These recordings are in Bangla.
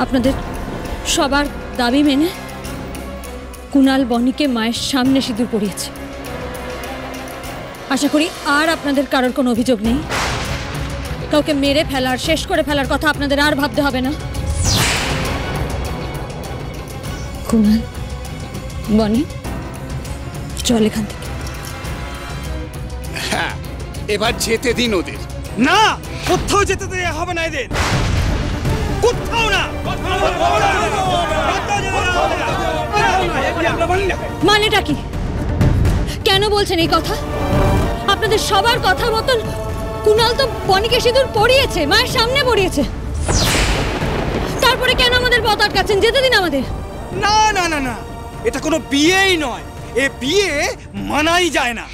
আপনাদের সবার দাবি মেনে কুণাল বনিকে মায়ের সামনে সিঁদুর পরিয়েছে। আশা করি আর আপনাদের কারোর কোনো অভিযোগ নেই। কাউকে মেরে ফেলার, শেষ করে ফেলার কথা আপনাদের আর ভাবতে হবে না। কুণাল বনি, চল এখান থেকে। হ্যাঁ, এবার যেতে দিন ওদের। না, কোথাও যেতে দেয়া হবে না এদের, কোথাও না। মানেটা কি? কেন বলছেন এই কথা? আপনাদের সবার কথা মতন কুণাল তো বনিকে সিঁদুর পরিয়েছে, মায়ের সামনে পরিয়েছে। তারপরে কেন আমাদের পথ আটকাচ্ছেন? যেতে দিন আমাদের। না না না না, এটা কোনো বিয়েই নয়। এ বিয়ে মানাই যায় না,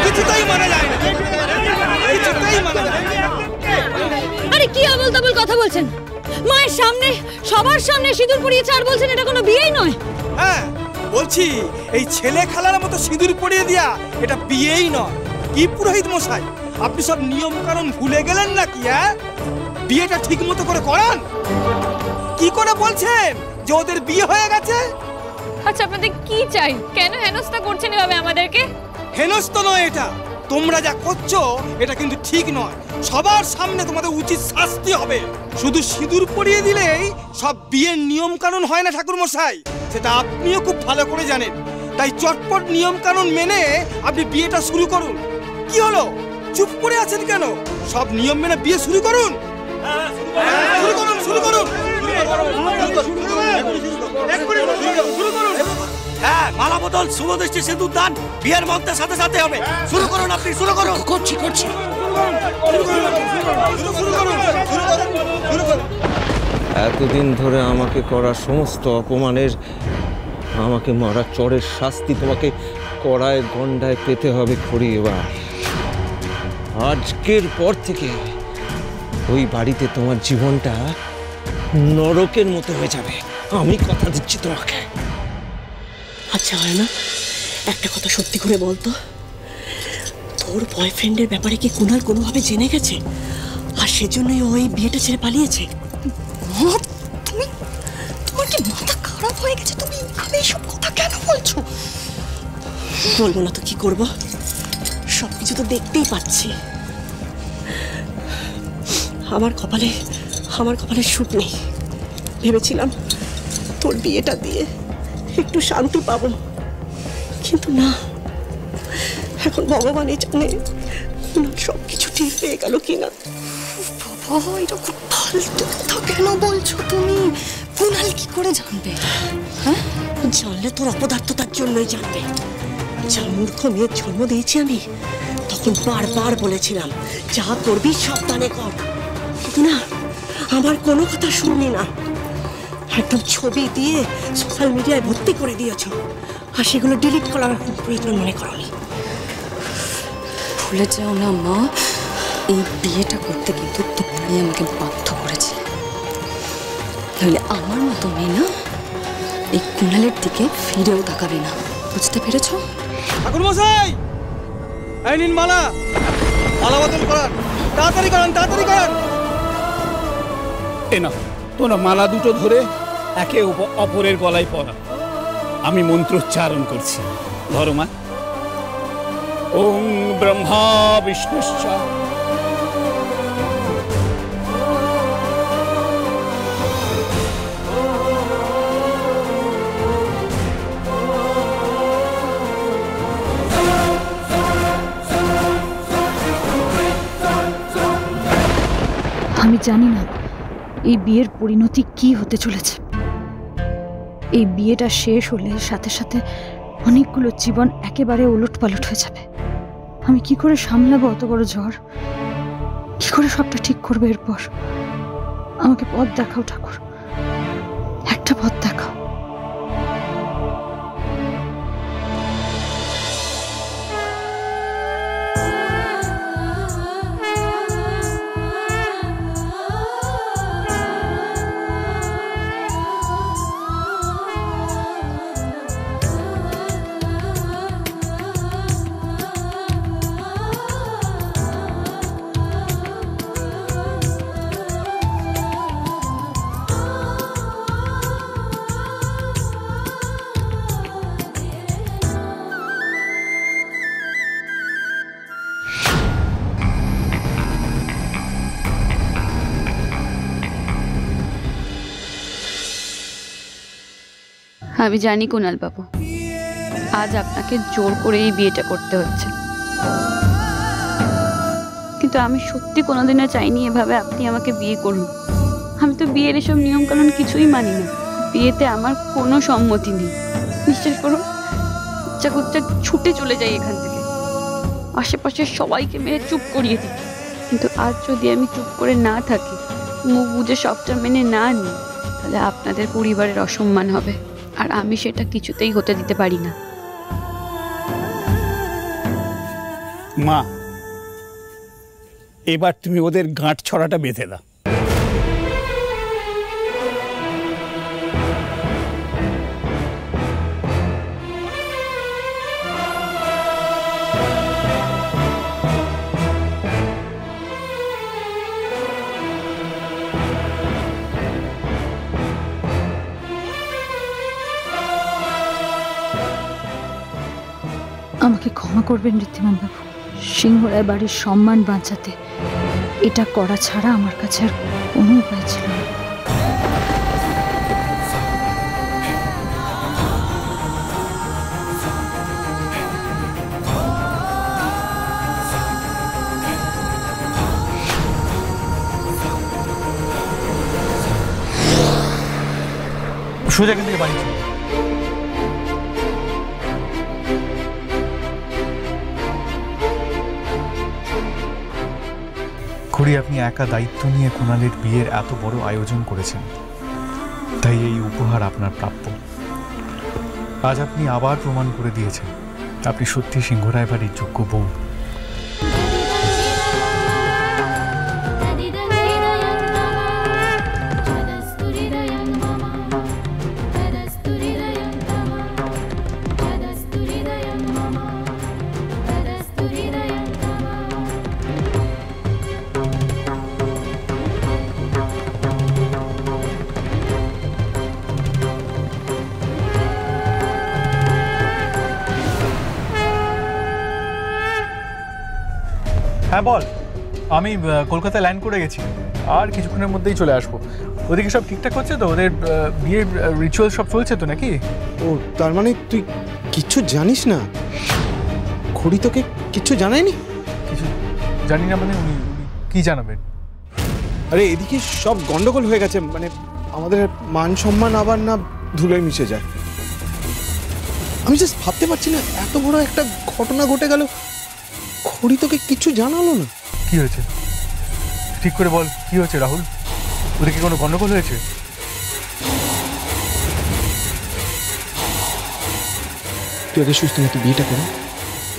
কিছুতেই মানা যায় না, কিছুতেই মানা যায় না। আরে কি আবল তাবল কথা বলছেন? মায়ের সামনে, সবার সামনে সিঁদুর পরিয়েছে আর বলছেন এটা কোনো বিয়েই নয়? হ্যাঁ বলছি, এই ছেলে খেলার মতো সিঁদুর পরিয়ে দিয়া এটা বিয়েই নয়। কি পুরোহিত মশাই, আপনি সব নিয়ম কানুন ভুলে গেলেন নাকি? হ্যাঁ, বিয়েটা ঠিক মতো করে করান। কি করে বলছেন যে ওদের বিয়ে হয়ে গেছে? আচ্ছা, আপনাদের কি চাই? কেন হেনস্থা করছেন এভাবে আমাদেরকে? হেনস্থা নয় এটা, তোমরা যা করছো এটা কিন্তু ঠিক নয়। সবার সামনে তোমাদের উচিত শাস্তি হবে। শুধু সিঁদুর পরিয়ে দিলেই সব বিয়ের নিয়ম কানুন হয় না ঠাকুর মশাই, সেটা আপনিও খুব ভালো করে জানেন। তাই চটপট নিয়ম কানুন মেনে আপনি বিয়েটা শুরু করুন। কি হলো, চুপ করে আছেন কেন? সব নিয়ম মেনে বিয়ে শুরু করুন। শুরু করুন, শুরু করুন। হ্যাঁ, মালা বদল, শুভ দৃষ্টি, সিঁদুর দান বিয়ের মন্ত্রের সাথে সাথে হবে। শুরু করুন, আপনি শুরু করুন। করছি। এতদিন ধরে আমাকে করা সমস্ত অপমানের, আমাকে মারা চড়ের শাস্তি তোমাকে কড়ায় গন্ডায় পেতে হবে খড়ি। এবার আজকের পর থেকে ওই বাড়িতে তোমার জীবনটা নরকের মতো হয়ে যাবে, আমি কথা দিচ্ছি তোমাকে। আচ্ছা হয় না, একটা কথা সত্যি করে বলতো, তোর বয়ফ্রেন্ডের ব্যাপারে কি কুণাল কোনোভাবে জেনে গেছে আর সেজন্যই ওই বিয়েটা ছেড়ে পালিয়েছে? তোমার কি মাথা খারাপ হয়ে গেছে? তুমি এইসব কথা কেন বলছো? বলবো না তো কি করব? সবকিছু তো দেখতেই পাচ্ছি। আমার কপালে সুখ নেই। ভেবেছিলাম তোর বিয়েটা দিয়ে একটু শান্তি পাবো, কিন্তু না, এখন ভগবানই জানে সবকিছু ঠিক পেয়ে গেল কিনা। বাবা, এটা খুব ফালতু কথা কেন বলছো তুমি? কুণাল কি করে জানবে? হ্যাঁ, জানলে তোর অপদার্থতার জন্যই জানবে। যা মূর্খ মেয়ের জন্ম দিয়েছি আমি, তখন বারবার বলেছিলাম যা করবি সাবধানে কর, কিন্তু না, আমার কোনো কথা শুনলি না। একদম ছবি দিয়ে সোশ্যাল মিডিয়ায় ভর্তি করে দিয়েছ, আর সেগুলো ডিলিট করার প্রয়োজন মনে করনি। ভুলে যাও না মা, এই বিয়েটা করতে কিন্তু তুমি আমাকে বাধ্য করেছি। তাহলে আমার মতো মেয়ে না এই কুণালের দিকে ফিরেও তাকাবে না, বুঝতে পেরেছ? ঠাকুর মশাই, এই নিন মালা, মালা বদল করান, তাড়াতাড়ি করান, তাড়াতাড়ি করান। এ না, তোমরা মালা দুটো ধরে একে অপরের গলায় পরা। আমি মন্ত্রোচ্চারণ করছি, ধরো মা। ওং ব্রহ্মা বিষ্ণুশ্চ আমি জানি না এই বিয়ের পরিণতি কি হতে চলেছে। এই বিয়েটা শেষ হলে সাথে সাথে অনেকগুলো জীবন একেবারে ওলটপালট হয়ে যাবে। আমি কি করে সামলাবো অত বড় ঝড়? কি করে সবটা ঠিক করবে এরপর? আমাকে পথ দেখাও ঠাকুর, একটা পথ দেখাও। আমি জানি কুণাল বাবু, আজ আপনাকে জোর করে এই বিয়েটা করতে হচ্ছে, কিন্তু আমি সত্যি কোনোদিনও চাইনি এভাবে আপনি আমাকে বিয়ে করুন। আমি তো বিয়ের এসব নিয়মকানুন কিছুই মানি না। বিয়েতে আমার কোনো সম্মতি নেই। বিশ্বাস করুন, ইচ্ছা করতে ছুটে চলে যাই এখান থেকে, আশেপাশের সবাইকে মেরে চুপ করিয়ে দিই। কিন্তু আজ যদি আমি চুপ করে না থাকি, মুখ বুঝে সবটা মেনে না নিই, তাহলে আপনাদের পরিবারের অসম্মান হবে, আর আমি সেটা কিছুতেই হতে দিতে পারি না। মা, এবার তুমি ওদের গাঁট ছড়াটা বেঁধে দাও। আমাকে ক্ষমা করবেন ঋদ্ধিমান বাবু, সিংহরায় বাড়ির সম্মান বাঁচাতে এটা করা ছাড়া আমার কাছে আর কোনো উপায় ছিল না। সোজা এখান থেকে বাড়ি চলো। খুড়ি, আপনি একা দায়িত্ব নিয়ে কুণালের বিয়ের এত বড় আয়োজন করেছেন, তাই এই উপহার আপনার প্রাপ্য। আজ আপনি আবার প্রমাণ করে দিয়েছেন আপনি সত্যি সিংহরায় বাড়ির যোগ্য বউ। হ্যাঁ বল, আমি কলকাতায় ল্যান্ড করে গেছি, আর কিছুক্ষণের মধ্যেই চলে আসবো। ওদিকে সব ঠিকঠাক হচ্ছে তো? ওদের বিয়ের রিচুয়াল সব চলছে তো নাকি? ও, তার মানে তুই কিচ্ছু জানিস না? খড়ি তোকে কিচ্ছু জানায়নি? কিছু জানি না মানে? উনি কি জানাবেন? আরে এদিকে সব গন্ডগোল হয়ে গেছে, মানে আমাদের মান সম্মান আবার না ধুলোয় মিশে যায়। আমি জাস্ট ভাবতে পারছি না, এত বড় একটা ঘটনা ঘটে গেল, খড়ি তোকে কিছু জানালো না। কি হয়েছে ঠিক করে বল, কি হয়েছে রাহুল? ওদিকে কোনো গন্ডগোল হয়েছে? তুই আগে সুস্থ মতো বিয়েটা করো,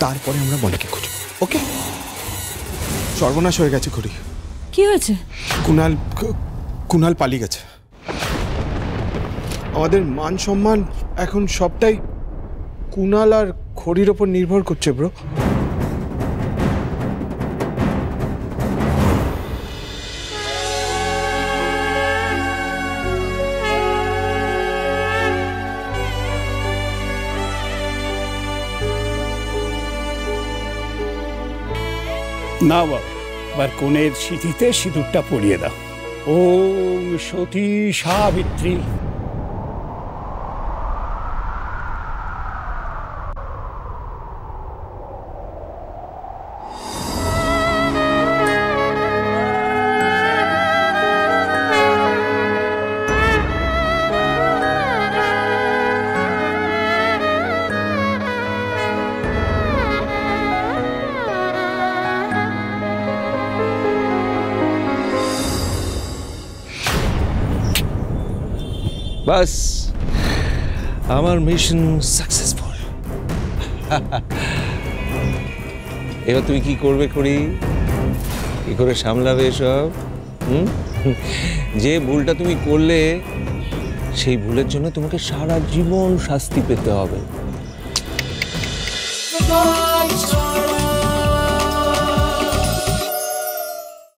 তারপরে আমরা বনিকে খুঁজব, ওকে? সর্বনাশ হয়ে গেছে খড়ি। কি হয়েছে? কুণাল পালিয়ে গেছে। আমাদের মান সম্মান এখন সবটাই কুণাল আর খড়ির ওপর নির্ভর করছে ব্রো। না বাবা, এবার কনের সিঁথিতে সিঁদুরটা পরিয়ে দাও। ওম সতী সাবিত্রী। বাস, আমার মিশন সাকসেসফুল। এবার তুমি কি করবে করি? কি করে সামলাবে এসব? যে ভুলটা তুমি করলে, সেই ভুলের জন্য তোমাকে সারা জীবন শাস্তি পেতে হবে।